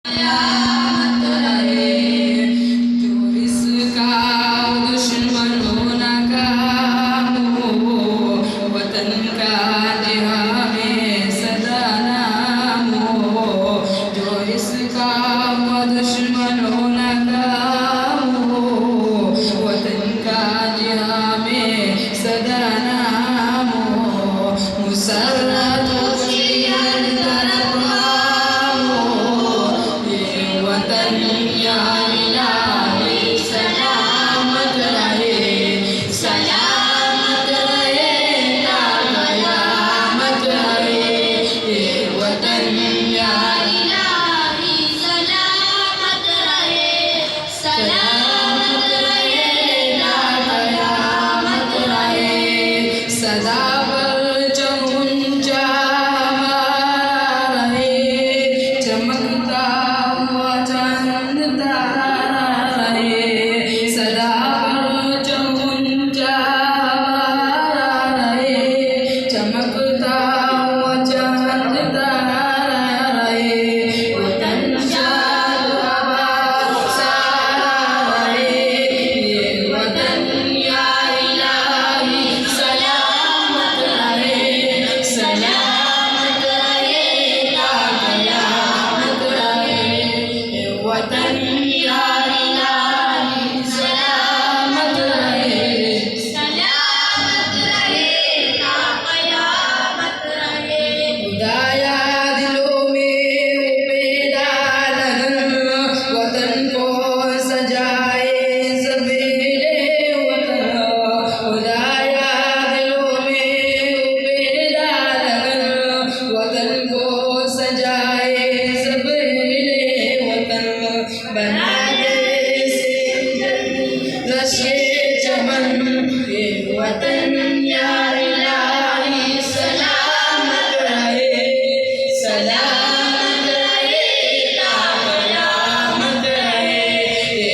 कयामत रहे। जो इसका दुश्मन हो ना हो, वतन का जिहां में सदा नाम हो। जो इसका दुश्मन हो ना हो, वतन का जिहां में सदा नाम हो। मुसर्रत खुशियाँ तरफ वतन या इलाही सलामत रहे। सलामत रहे ता कयामत रहे। ये वतन या इलाही सलामत रहे। सलामत रहे ता कयामत रहे। सदा परचम ऊंचा हमारा रहे। चमकता हुआ चांद तारा रहे। सदा परचम ऊंचा हमारा रहे। चमकता हुआ चांद तारा रहे। वतन शाद आबाद सारा रहे। ये वतन या इलाही सलामत रहे। सलामत रहे ता कयामत रहे। ये वतन या इलाही सलामत रहे। सलामत रहे ता कयामत रहे। खुदाया दिलों में उम्मीदा लगन, वतन को सजाए सवेरे वतन। खुदाया दिलों में उम्मीदा लगन, वतन को सजाए सवेरे वतन। बना दे से रशे चमन ये वतन